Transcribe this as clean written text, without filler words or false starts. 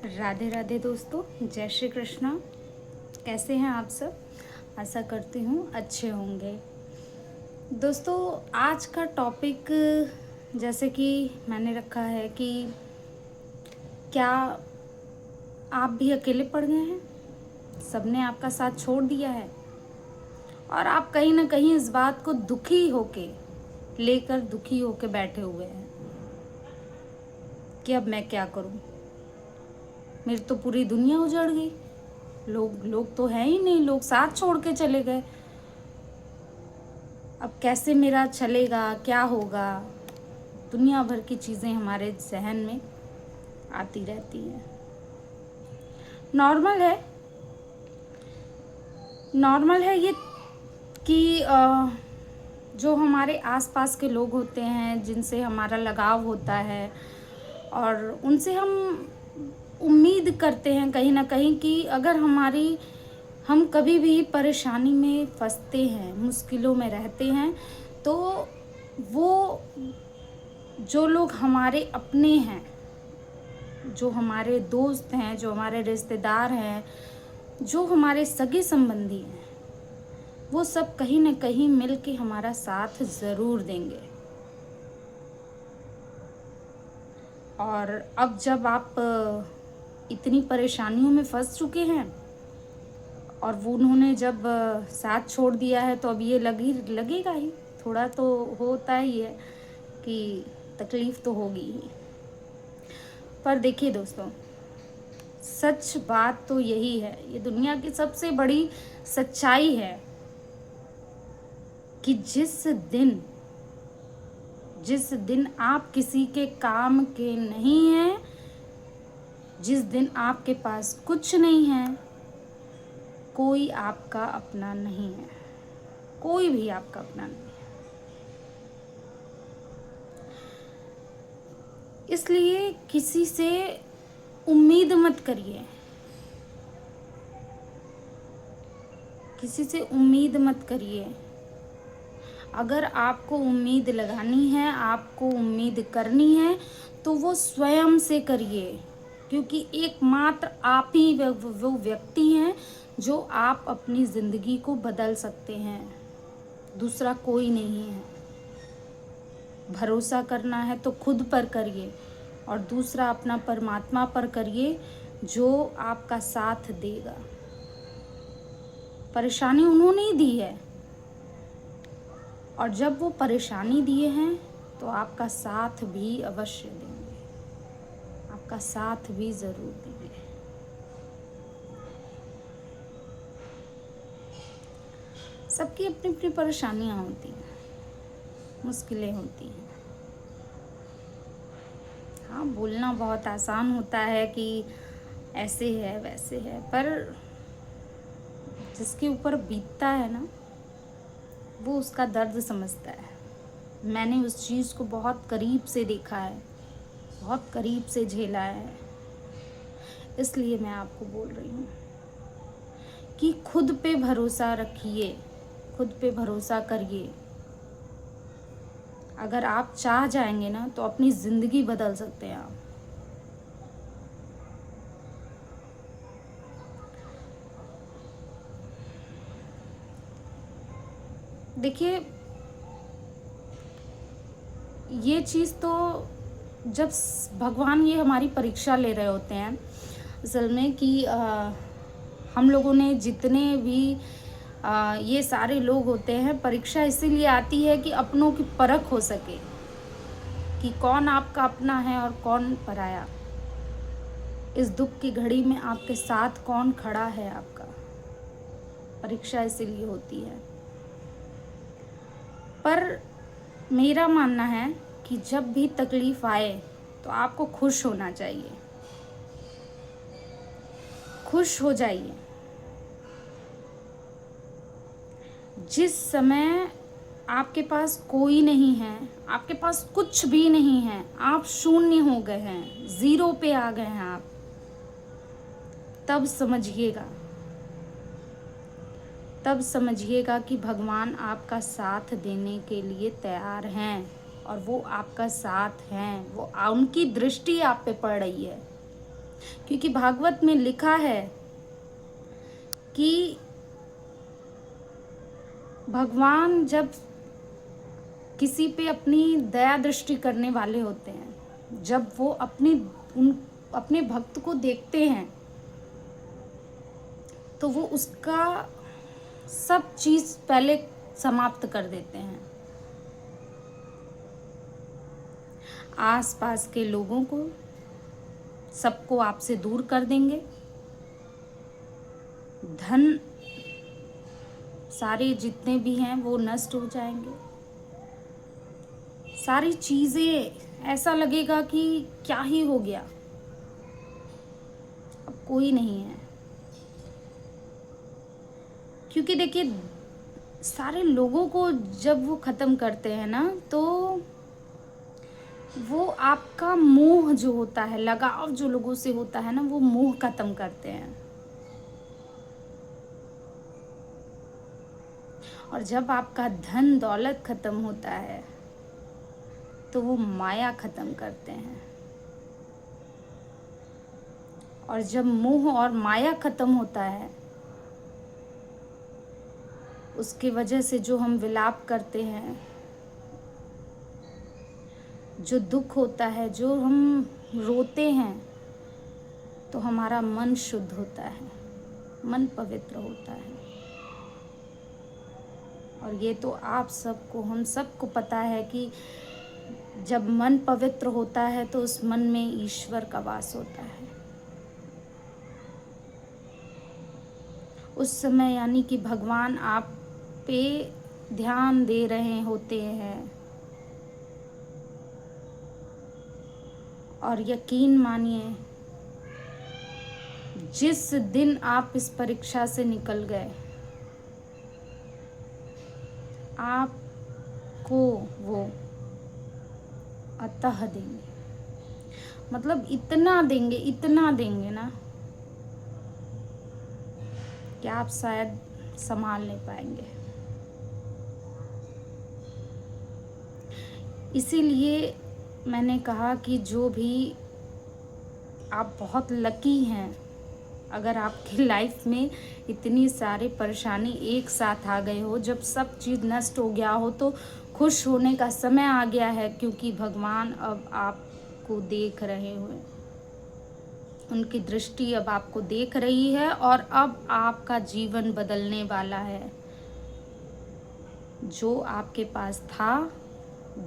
राधे राधे दोस्तों, जय श्री कृष्णा। कैसे हैं आप सब? आशा करती हूँ अच्छे होंगे। दोस्तों, आज का टॉपिक जैसे कि मैंने रखा है कि क्या आप भी अकेले पड़ गए हैं? सबने आपका साथ छोड़ दिया है और आप कहीं ना कहीं इस बात को दुखी होके बैठे हुए हैं कि अब मैं क्या करूं, मेरी तो पूरी दुनिया उजड़ गई। लोग तो है ही नहीं, लोग साथ छोड़ के चले गए। अब कैसे मेरा चलेगा, क्या होगा? दुनिया भर की चीज़ें हमारे जहन में आती रहती हैं। नॉर्मल है ये कि जो हमारे आसपास के लोग होते हैं, जिनसे हमारा लगाव होता है और उनसे हम उम्मीद करते हैं कहीं ना कहीं कि अगर हम कभी भी परेशानी में फंसते हैं, मुश्किलों में रहते हैं, तो वो जो लोग हमारे अपने हैं, जो हमारे दोस्त हैं, जो हमारे रिश्तेदार हैं, जो हमारे सगे संबंधी हैं, वो सब कहीं ना कहीं मिल के हमारा साथ ज़रूर देंगे। और अब जब आप इतनी परेशानियों में फंस चुके हैं और वो उन्होंने जब साथ छोड़ दिया है, तो अब ये लगेगा ही, थोड़ा तो होता ही है कि तकलीफ़ तो होगी ही। पर देखिए दोस्तों, सच बात तो यही है, ये दुनिया की सबसे बड़ी सच्चाई है कि जिस दिन आप किसी के काम के नहीं हैं, जिस दिन आपके पास कुछ नहीं है, कोई आपका अपना नहीं है, कोई भी आपका अपना नहीं है। इसलिए किसी से उम्मीद मत करिए, किसी से उम्मीद मत करिए। अगर आपको उम्मीद लगानी है, आपको उम्मीद करनी है, तो वो स्वयं से करिए, क्योंकि एकमात्र आप ही वो व्यक्ति हैं जो आप अपनी ज़िंदगी को बदल सकते हैं, दूसरा कोई नहीं है। भरोसा करना है तो खुद पर करिए और दूसरा अपना परमात्मा पर करिए, जो आपका साथ देगा। परेशानी उन्होंने ही दी है और जब वो परेशानी दिए हैं तो आपका साथ भी अवश्य देंगे, आपका साथ भी ज़रूर देंगे। सबकी अपनी अपनी परेशानियाँ होती हैं, मुश्किलें होती हैं। हाँ, बोलना बहुत आसान होता है कि ऐसे है वैसे है, पर जिसके ऊपर बीतता है ना, वो उसका दर्द समझता है। मैंने उस चीज़ को बहुत करीब से देखा है, बहुत करीब से झेला है, इसलिए मैं आपको बोल रही हूँ कि खुद पे भरोसा रखिए, खुद पे भरोसा करिए। अगर आप चाह जाएंगे ना, तो अपनी ज़िंदगी बदल सकते हैं आप। देखिए, ये चीज़ तो जब भगवान ये हमारी परीक्षा ले रहे होते हैं असल में कि हम लोगों ने जितने भी ये सारे लोग होते हैं, परीक्षा इसीलिए आती है कि अपनों की परख हो सके कि कौन आपका अपना है और कौन पराया। इस दुख की घड़ी में आपके साथ कौन खड़ा है आपका। परीक्षा इसीलिए होती है। पर मेरा मानना है कि जब भी तकलीफ आए तो आपको खुश होना चाहिए, खुश हो जाइए। जिस समय आपके पास कोई नहीं है, आपके पास कुछ भी नहीं है, आप शून्य हो गए हैं, ज़ीरो पे आ गए हैं आप, तब समझिएगा कि भगवान आपका साथ देने के लिए तैयार हैं और वो आपका साथ हैं। वो उनकी दृष्टि आप पे पड़ रही है, क्योंकि भागवत में लिखा है कि भगवान जब किसी पे अपनी दया दृष्टि करने वाले होते हैं, जब वो अपने भक्त को देखते हैं, तो वो उसका सब चीज़ पहले समाप्त कर देते हैं। आसपास के लोगों को सबको आपसे दूर कर देंगे, धन सारे जितने भी हैं वो नष्ट हो जाएंगे, सारी चीज़ें ऐसा लगेगा कि क्या ही हो गया, अब कोई नहीं है। क्योंकि देखिए, सारे लोगों को जब वो ख़त्म करते हैं ना, तो वो आपका मोह जो होता है, लगाव जो लोगों से होता है ना, वो मोह ख़त्म करते हैं। और जब आपका धन दौलत ख़त्म होता है तो वो माया ख़त्म करते हैं। और जब मोह और माया ख़त्म होता है, उसकी वजह से जो हम विलाप करते हैं, जो दुख होता है, जो हम रोते हैं, तो हमारा मन शुद्ध होता है, मन पवित्र होता है। और ये तो आप सबको, हम सबको पता है कि जब मन पवित्र होता है तो उस मन में ईश्वर का वास होता है। उस समय यानी कि भगवान आप पे ध्यान दे रहे होते हैं। और यकीन मानिए, जिस दिन आप इस परीक्षा से निकल गए, आपको वो अतः देंगे, मतलब इतना देंगे ना कि आप शायद संभाल नहीं पाएंगे। इसीलिए मैंने कहा कि जो भी आप बहुत लकी हैं, अगर आपकी लाइफ में इतनी सारी परेशानी एक साथ आ गए हो, जब सब चीज़ नष्ट हो गया हो, तो खुश होने का समय आ गया है। क्योंकि भगवान अब आपको देख रहे हुए, उनकी दृष्टि अब आपको देख रही है और अब आपका जीवन बदलने वाला है। जो आपके पास था